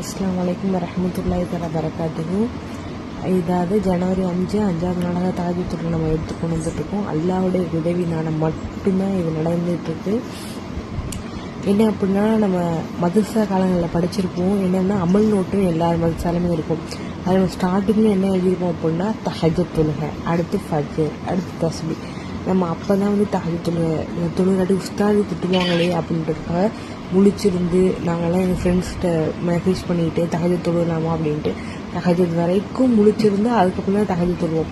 அஸ்ஸலாமு அலைக்கும் வரஹ்மத்துல்லாஹி தஆலா பரக்காத்துஹு. இதாவது ஜனவரி 5 5வது நாளாக தஹஜ்ஜுத் நம்ம எடுத்து கொண்டு வந்துட்டுருக்கோம். அல்லாஹ்வுடைய உதவினால மட்டும்தான் இது நடந்துகிட்ருக்கு. என்ன அப்படின்னா, நம்ம மதரசா காலங்களில் படிச்சிருப்போம். என்னென்னா அமல் நோட்டுன்னு எல்லா மதரசாலுமே இருக்கும். அது நம்ம ஸ்டார்டிங்கில் என்ன எழுதியிருப்போம் அப்படின்னா, தஹஜ்ஜுத் தொழுகை, அடுத்து ஃபஜ்ர், அடுத்து தஸ்பீஹ். நம்ம அப்போ தான் வந்து தஹஜ்ஜுத் தொழுகாட்டி உஸ்தாது திட்டுவாங்களே அப்படின்றதுக்காக முழிச்சிருந்து நாங்கள்லாம் எங்கள் ஃப்ரெண்ட்ஸ்கிட்ட மெசேஜ் பண்ணிவிட்டு தஹஜ்ஜுத் தொழுகலாமா அப்படின்ட்டு தஹஜ்ஜுத் வரைக்கும் முழிச்சிருந்து அதுக்கப்புறம் தான் தஹஜ்ஜுத் தொழுவோம்.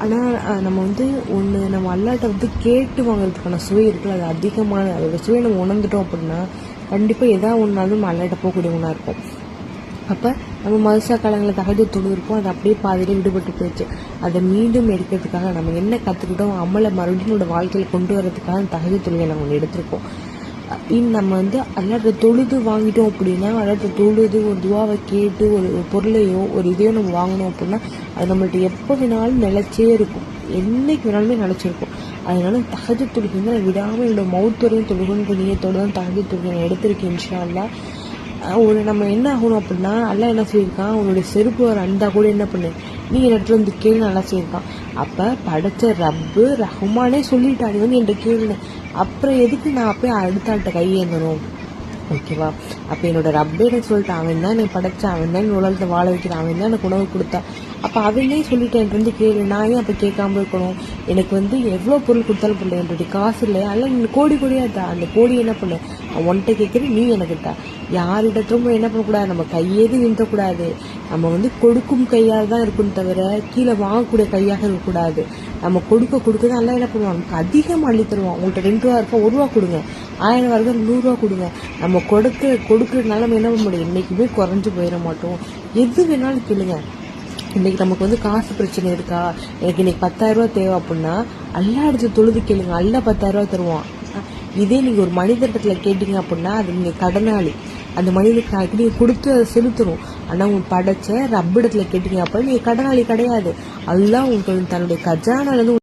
ஆனால் நம்ம வந்து ஒன்று நம்ம அல்லாட்ட வந்து கேட்டு வாங்குறதுக்கான சுவை இருக்குல்ல, அது அதிகமான அதோட சுவை நம்ம உணர்ந்துட்டோம் அப்படின்னா கண்டிப்பாக எதாவது ஒன்றாலும் நம்ம அல்லாட்ட போகக்கூடிய ஒன்றா இருக்கும். அப்போ நம்ம மதரசா காலங்களில் தஹஜ்ஜுத் தொழுகிருப்போம், அது அப்படியே பாதியிலே விடுபட்டு போயிடுச்சு. அதை மீண்டும் எடுக்கிறதுக்காக நம்ம என்ன கற்றுக்கிட்டோம் அமலை மறுபடியும் நம்மளோட வாழ்க்கையில் கொண்டு வரதுக்காக தஹஜ்ஜுத் தொழுகை நம்ம ஒன்று எடுத்திருக்கோம். நம்ம வந்து அல்லாட்ட தொழுது வாங்கிட்டோம் அப்படின்னா, அல்லாட்ட தொழுது ஒரு துவாவை கேட்டு ஒரு பொருளையோ ஒரு இதையோ நம்ம வாங்கினோம் அப்படின்னா அது நம்மள்ட்ட எப்போ வேணாலும் நிலச்சே இருக்கும், என்றைக்கு வேணாலுமே நிலச்சிருக்கும். அதனால தஹஜ்ஜுத் தொழுகை நான் விடாமல் என்னோட மௌத்துவரையும் தொழுகுன்ற நீயத்தோடு தான் தஹஜ்ஜுத் தொழுகை நான் எடுத்திருக்கேன் இன்ஷா அல்லாஹ். ஒரு நம்ம என்ன ஆகணும் அப்படின்னா, அல்லாஹ் என்ன சொல்லியிருக்கான், உன்னுடைய செருப்பு வர அந்தா கூட என்ன பண்ணு நீ இடத்துல வந்து கேள்வி நல்லா செய்யிருக்கான். அப்போ படைச்ச ரப்பு ரஹ்மானே சொல்லிட்டா நீ வந்து என்கிட்ட கேளுன்னு, அப்புறம் எதுக்கு நான் அப்படியே அடுத்த ஆள்கிட்ட கையேந்தணும்? ஓகேவா? அப்போ என்னோட ரப்பே எனக்கு சொல்லிட்டான், அவன் தான் என்னை படைச்சான், அவன் தான் உலகத்தை வாழ வைக்கிறான், அவன் தான் எனக்கு உணவு கொடுத்தான். அப்போ அவனே சொல்லிட்டு என்கிட்ட வந்து கேளு, நான் ஏன் அப்போ கேட்காம இருக்கணும்? எனக்கு வந்து எவ்வளோ பொருள் கொடுத்தாலும் பொருள் என்னுடைய காசு இல்லை, அதெல்லாம் நீ கோடி கோடியாக தா, அந்த கோடி என்ன பண்ணு ஒன்ட்ட கேட்குறேன், நீ எனக்கு தா. யாரிடத்தும் என்ன பண்ணக்கூடாது, நம்ம கையேது நின்றக்கூடாது. நம்ம வந்து கொடுக்கும் கையாக தான் இருக்கணும் தவிர கீழே வாங்கக்கூடிய கையாக இருக்கக்கூடாது. நம்ம கொடுக்க தான் எல்லாம் என்ன பண்ணுவாங்க, நமக்கு அதிகமாக அள்ளி தருவான். உங்கள்கிட்ட 2 ரூபா இருக்கா, 1 ரூபா கொடுங்க, 1000 ரூபா இருக்கா, 100 ரூபா கொடுங்க. நம்ம கொடுக்குறதுனால நம்ம என்ன பண்ண முடியும், என்றைக்குமே குறைஞ்சி போயிட மாட்டோம். எது வேணாலும் கேளுங்க. இன்றைக்கி நமக்கு வந்து காசு பிரச்சனை இருக்கா, எனக்கு இன்றைக்கி 10,000 ரூபா தேவை அப்படின்னா அல்லாஹ் எடுத்து தொழுது கேளுங்க, அல்லாஹ் 10,000 ரூபா தருவான். இதே நீங்கள் ஒரு மனிதர்கிட்ட கேட்டிங்க அப்படின்னா அது நீங்கள் கடனாளி, அந்த மனிதனுக்கு நீங்கள் கொடுத்து அதை செலுத்தணும். ஆனால் உங்க படைச்ச ரப்பிடத்தில் கேட்டிங்க அப்படின்னா நீங்கள் கடனாளி கிடையாது. அல்லாஹ் உங்களுக்கு தன்னுடைய கஜானாலேருந்து